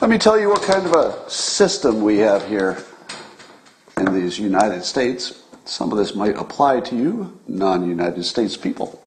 Let me tell you what kind of a system we have here in these United States. Some of this might apply to you, non-United States people.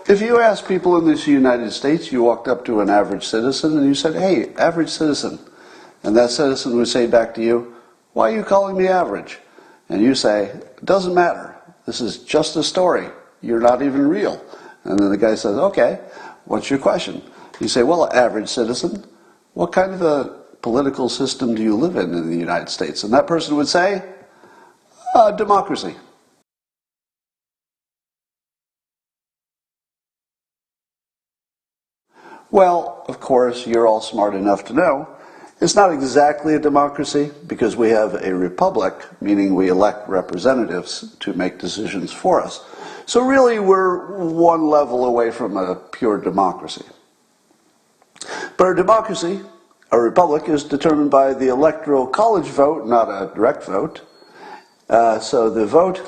If you ask people in this United States, you walked up to an average citizen and you said, "Hey, average citizen." And that citizen would say back to you, "Why are you calling me average?" And you say, "It doesn't matter. This is just a story. You're not even real." And then the guy says, "Okay, what's your question?" You say, "Well, average citizen, what kind of a political system do you live in the United States?" And that person would say, democracy. Well, of course, you're all smart enough to know it's not exactly a democracy because we have a republic, meaning we elect representatives to make decisions for us. So really, we're one level away from a pure democracy. But a democracy, a republic, is determined by the electoral college vote, not a direct vote. So the vote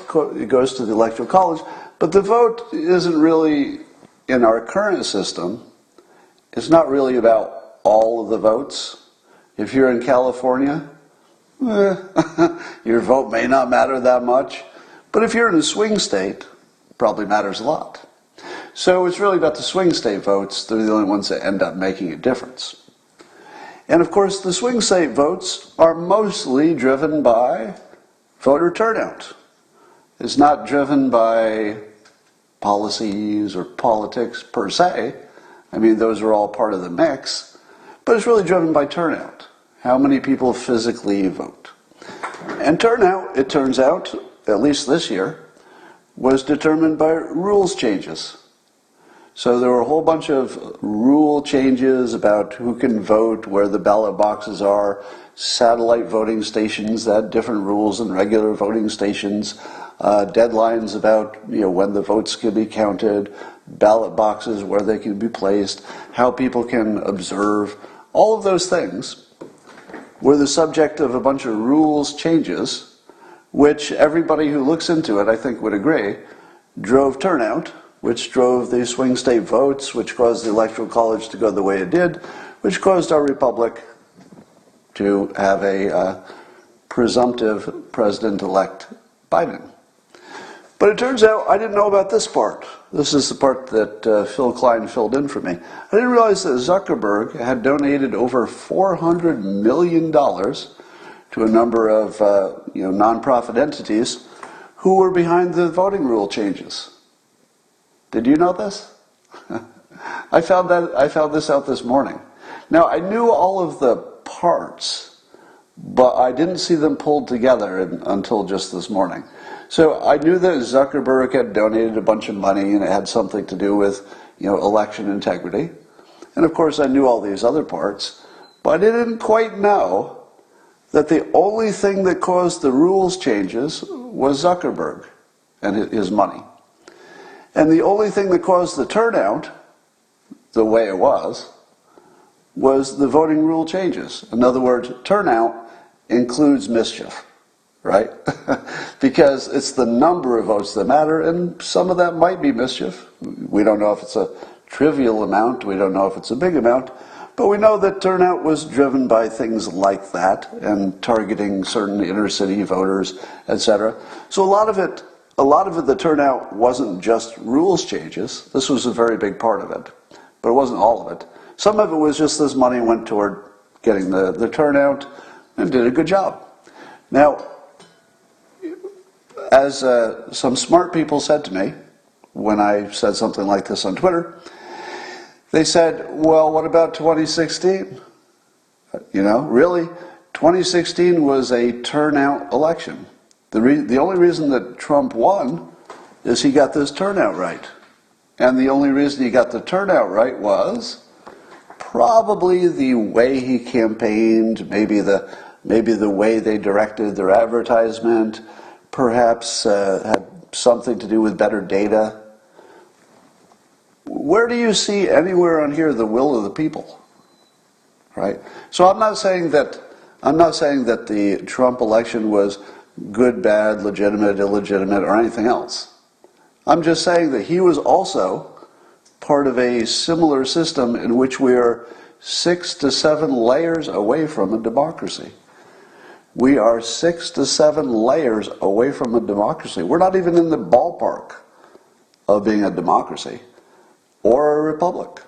goes to the electoral college, but the vote isn't really, in our current system, it's not really about all of the votes. If you're in California, your vote may not matter that much. But if you're in a swing state, it probably matters a lot. So it's really about the swing state votes. They're the only ones that end up making a difference. And of course, the swing state votes are mostly driven by voter turnout. It's not driven by policies or politics per se. I mean, those are all part of the mix. But it's really driven by turnout. How many people physically vote? And turnout, it turns out, at least this year, was determined by rules changes. So there were a whole bunch of rule changes about who can vote, where the ballot boxes are, satellite voting stations that had different rules than regular voting stations, deadlines about when the votes can be counted, ballot boxes where they can be placed, how people can observe. All of those things were the subject of a bunch of rules changes, which everybody who looks into it, I think, would agree, drove turnout, which drove the swing state votes, which caused the Electoral College to go the way it did, which caused our republic to have a presumptive president-elect Biden. But it turns out I didn't know about this part. This is the part that Phil Klein filled in for me. I didn't realize that Zuckerberg had donated over $400 million to a number of nonprofit entities who were behind the voting rule changes. Did you know this? I found this out this morning. Now, I knew all of the parts, but I didn't see them pulled together until just this morning. So I knew that Zuckerberg had donated a bunch of money and it had something to do with, election integrity. And of course I knew all these other parts, but I didn't quite know that the only thing that caused the rules changes was Zuckerberg and his money. And the only thing that caused the turnout, the way it was the voting rule changes. In other words, turnout includes mischief, right? Because it's the number of votes that matter, and some of that might be mischief. We don't know if it's a trivial amount, we don't know if it's a big amount, but we know that turnout was driven by things like that, and targeting certain inner city voters, etc. So a lot of it, the turnout wasn't just rules changes. This was a very big part of it, but it wasn't all of it. Some of it was just this money went toward getting the turnout and did a good job. Now, as some smart people said to me when I said something like this on Twitter, they said, "Well, what about 2016? Really? 2016 was a turnout election. The only reason that Trump won is he got this turnout right. And the only reason he got the turnout right was probably the way he campaigned, maybe the way they directed their advertisement, perhaps had something to do with better data." Where do you see anywhere on here the will of the people? Right? So I'm not saying that the Trump election was good, bad, legitimate, illegitimate, or anything else. I'm just saying that he was also part of a similar system in which we are 6 to 7 layers away from a democracy. We are 6 to 7 layers away from a democracy. We're not even in the ballpark of being a democracy or a republic.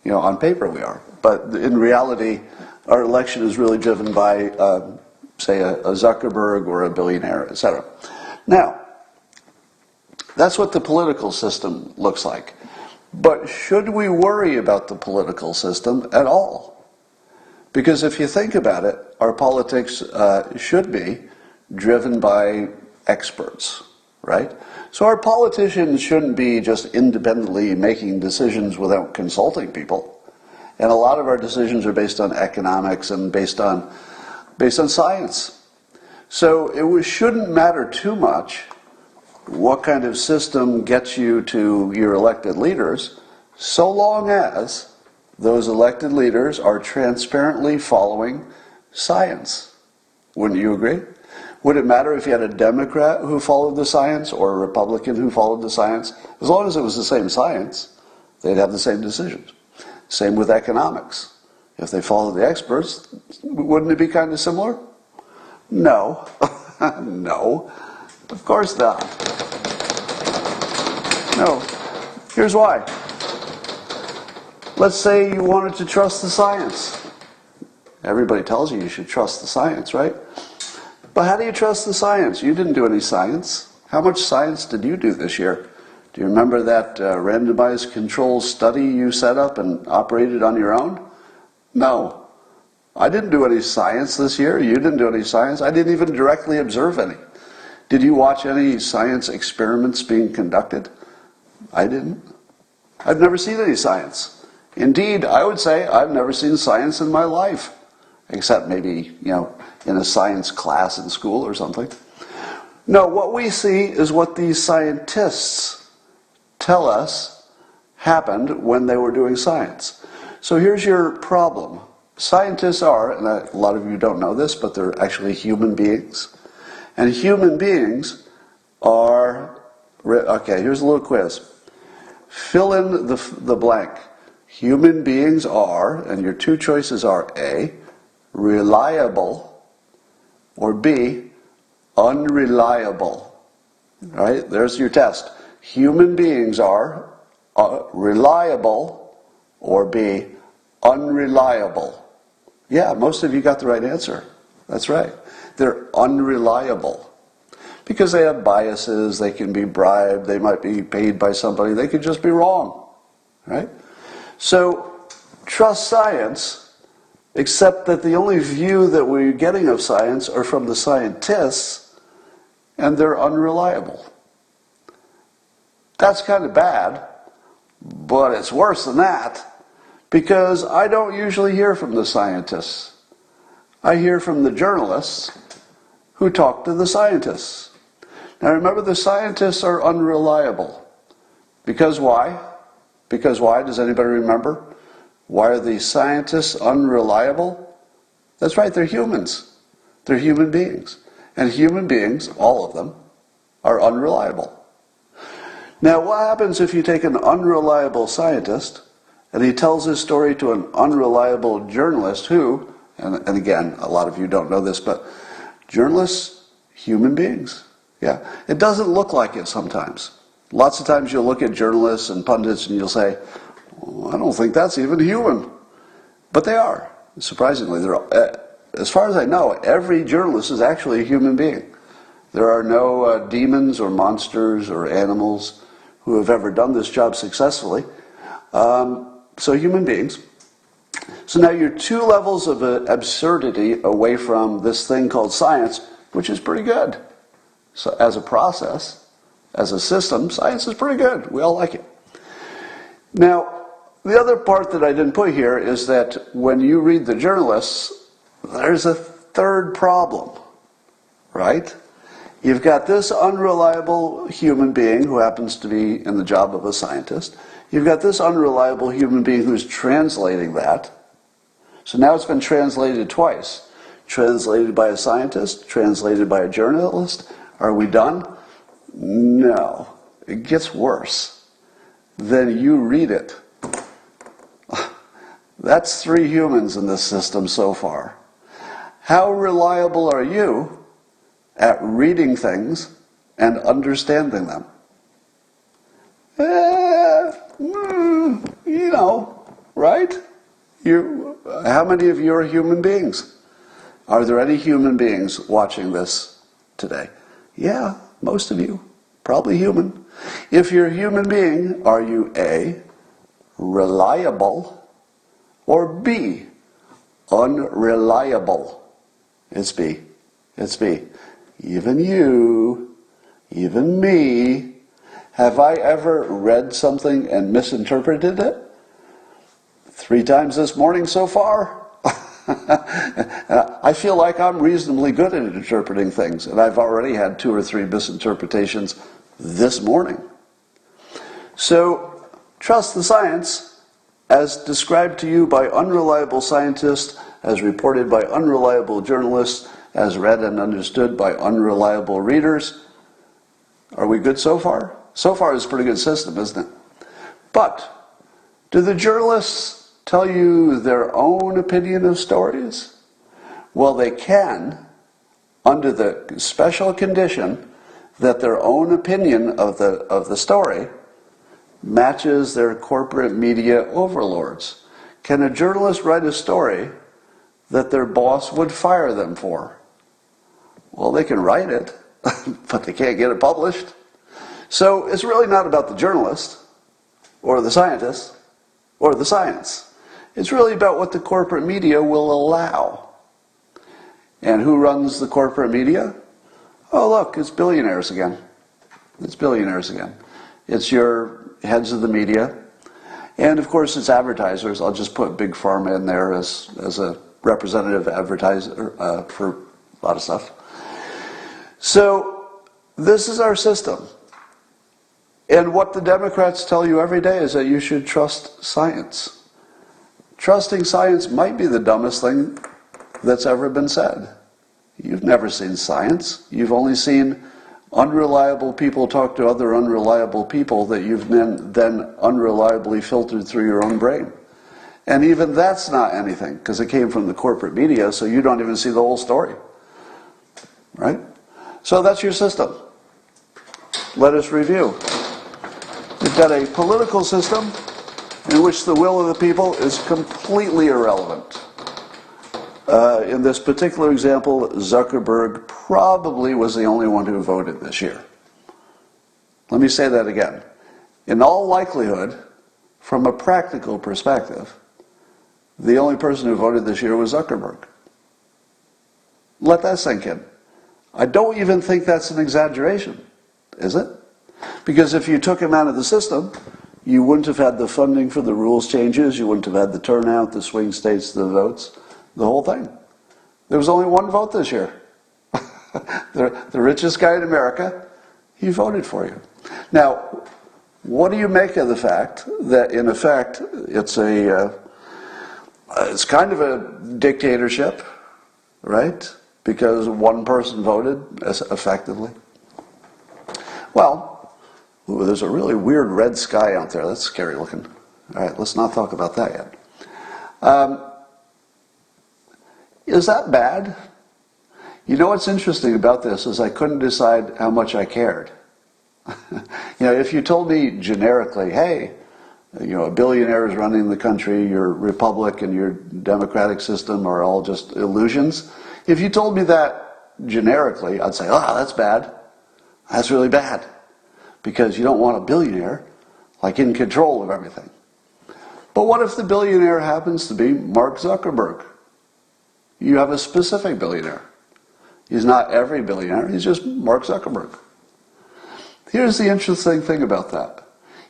On paper we are. But in reality, our election is really driven by, say, a Zuckerberg or a billionaire, etc. Now, that's what the political system looks like. But should we worry about the political system at all? Because if you think about it, our politics should be driven by experts, right? So our politicians shouldn't be just independently making decisions without consulting people. And a lot of our decisions are based on economics and based on science. So it shouldn't matter too much what kind of system gets you to your elected leaders, so long as those elected leaders are transparently following science. Wouldn't you agree? Would it matter if you had a Democrat who followed the science or a Republican who followed the science? As long as it was the same science, they'd have the same decisions. Same with economics. If they followed the experts, wouldn't it be kind of similar? No. No. Of course not. No. Here's why. Let's say you wanted to trust the science. Everybody tells you should trust the science, right? But how do you trust the science? You didn't do any science. How much science did you do this year? Do you remember that randomized control study you set up and operated on your own? No. I didn't do any science this year. You didn't do any science. I didn't even directly observe any. Did you watch any science experiments being conducted? I didn't. I've never seen any science. Indeed, I would say I've never seen science in my life, except maybe, in a science class in school or something. No, what we see is what these scientists tell us happened when they were doing science. So here's your problem. Scientists are, and a lot of you don't know this, but they're actually human beings. And human beings are, okay, here's a little quiz. Fill in the blank. Human beings are, and your two choices are A, reliable, or B, unreliable. All right, there's your test. Human beings are reliable, or B, unreliable. Yeah, most of you got the right answer. That's right. They're unreliable. Because they have biases, they can be bribed, they might be paid by somebody, they could just be wrong. Right? So, trust science, except that the only view that we're getting of science are from the scientists, and they're unreliable. That's kind of bad, but it's worse than that, because I don't usually hear from the scientists. I hear from the journalists who talk to the scientists. Now remember, the scientists are unreliable. Because why? Because why? Does anybody remember? Why are the scientists unreliable? That's right, they're humans. They're human beings. And human beings, all of them, are unreliable. Now what happens if you take an unreliable scientist and he tells his story to an unreliable journalist who, and again, a lot of you don't know this, but journalists, human beings. Yeah, it doesn't look like it sometimes. Lots of times you'll look at journalists and pundits and you'll say, oh, I don't think that's even human. But they are. Surprisingly, as far as I know, every journalist is actually a human being. There are no demons or monsters or animals who have ever done this job successfully. So human beings. So now you're 2 levels of absurdity away from this thing called science, which is pretty good. So as a process, as a system, science is pretty good. We all like it. Now, the other part that I didn't put here is that when you read the journalists, there's a third problem, right? You've got this unreliable human being who happens to be in the job of a scientist. You've got this unreliable human being who's translating that. So now it's been translated twice. Translated by a scientist, translated by a journalist. Are we done? No. It gets worse. Then you read it. That's 3 humans in this system so far. How reliable are you at reading things and understanding them? You know, right? How many of you are human beings? Are there any human beings watching this today? Yeah, most of you. Probably human. If you're a human being, are you A, reliable, or B, unreliable? It's B. It's B. Even you, even me. Have I ever read something and misinterpreted it? 3 times this morning so far. I feel like I'm reasonably good at interpreting things, and I've already had 2 or 3 misinterpretations this morning. So, trust the science as described to you by unreliable scientists, as reported by unreliable journalists, as read and understood by unreliable readers. Are we good so far? So far it's a pretty good system, isn't it? But, do the journalists tell you their own opinion of stories? Well, they can, under the special condition that their own opinion of the story matches their corporate media overlords. Can a journalist write a story that their boss would fire them for? Well, they can write it, but they can't get it published. So it's really not about the journalist, or the scientist, or the science. It's really about what the corporate media will allow. And who runs the corporate media? Oh, look, it's billionaires again. It's billionaires again. It's your heads of the media. And, of course, it's advertisers. I'll just put Big Pharma in there as a representative advertiser for a lot of stuff. So, this is our system. And what the Democrats tell you every day is that you should trust science. Trusting science might be the dumbest thing that's ever been said. You've never seen science. You've only seen unreliable people talk to other unreliable people that you've then unreliably filtered through your own brain. And even that's not anything, because it came from the corporate media, so you don't even see the whole story. Right? So that's your system. Let us review. We've got a political system in which the will of the people is completely irrelevant. In this particular example, Zuckerberg probably was the only one who voted this year. Let me say that again. In all likelihood, from a practical perspective, the only person who voted this year was Zuckerberg. Let that sink in. I don't even think that's an exaggeration, is it? Because if you took him out of the system, you wouldn't have had the funding for the rules changes, you wouldn't have had the turnout, the swing states, the votes, the whole thing. There was only one vote this year. The richest guy in America, he voted for you. Now, what do you make of the fact that, in effect, it's kind of a dictatorship, right? Because one person voted effectively. Well, ooh, there's a really weird red sky out there. That's scary looking. All right, let's not talk about that yet. Is that bad? You know what's interesting about this is I couldn't decide how much I cared. If you told me generically, hey, a billionaire is running the country, your republic and your democratic system are all just illusions. If you told me that generically, I'd say, that's bad. That's really bad. Because you don't want a billionaire, in control of everything. But what if the billionaire happens to be Mark Zuckerberg? You have a specific billionaire. He's not every billionaire, he's just Mark Zuckerberg. Here's the interesting thing about that.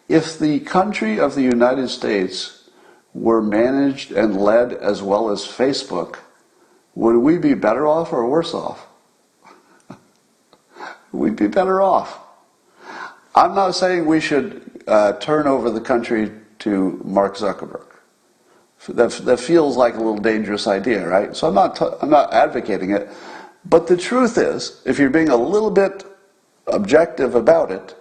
If the country of the United States were managed and led as well as Facebook, would we be better off or worse off? We'd be better off. I'm not saying we should turn over the country to Mark Zuckerberg. That feels like a little dangerous idea, right? So I'm not advocating it. But the truth is, if you're being a little bit objective about it,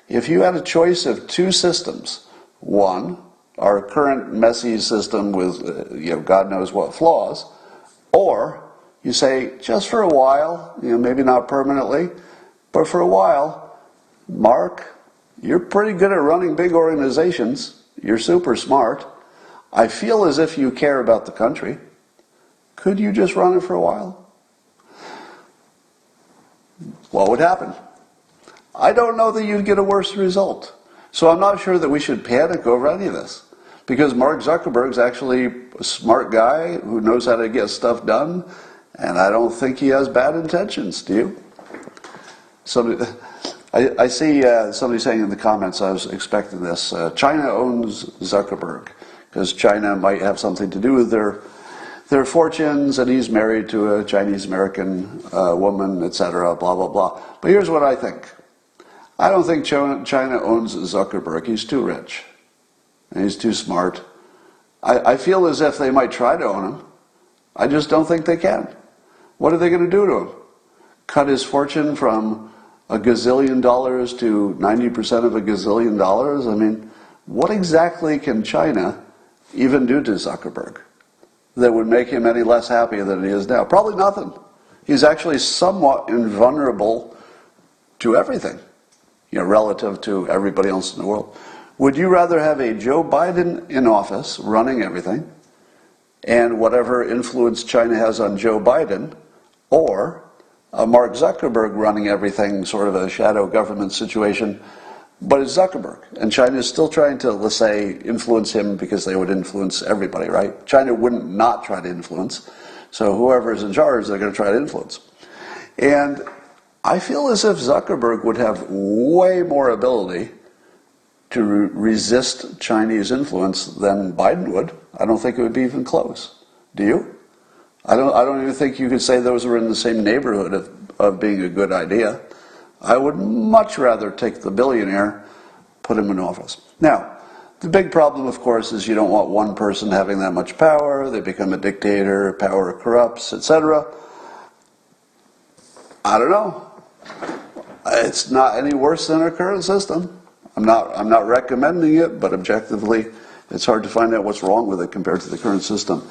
if you had a choice of 2 systems, one our current messy system with God knows what flaws, or you say just for a while, maybe not permanently, but for a while, Mark, you're pretty good at running big organizations. You're super smart. I feel as if you care about the country. Could you just run it for a while? What would happen? I don't know that you'd get a worse result. So I'm not sure that we should panic over any of this. Because Mark Zuckerberg's actually a smart guy who knows how to get stuff done, and I don't think he has bad intentions, do you? I see somebody saying in the comments, I was expecting this, China owns Zuckerberg, because China might have something to do with their fortunes, and he's married to a Chinese-American woman, etc., blah, blah, blah. But here's what I think. I don't think China owns Zuckerberg. He's too rich. And he's too smart. I feel as if they might try to own him. I just don't think they can. What are they going to do to him? Cut his fortune from $1 gazillion to 90% of $1 gazillion? I mean, what exactly can China even do to Zuckerberg that would make him any less happy than he is now? Probably nothing. He's actually somewhat invulnerable to everything, relative to everybody else in the world. Would you rather have a Joe Biden in office running everything and whatever influence China has on Joe Biden, or a Mark Zuckerberg running everything, sort of a shadow government situation, but it's Zuckerberg, and China is still trying to, let's say, influence him because they would influence everybody, right? China wouldn't not try to influence, so whoever is in charge, they're going to try to influence. And I feel as if Zuckerberg would have way more ability to resist Chinese influence than Biden would. I don't think it would be even close. Do you? I don't even think you could say those are in the same neighborhood of being a good idea. I would much rather take the billionaire, put him in office. Now, the big problem, of course, is you don't want one person having that much power. They become a dictator, power corrupts, etc. I don't know. It's not any worse than our current system. I'm not recommending it, but objectively, it's hard to find out what's wrong with it compared to the current system.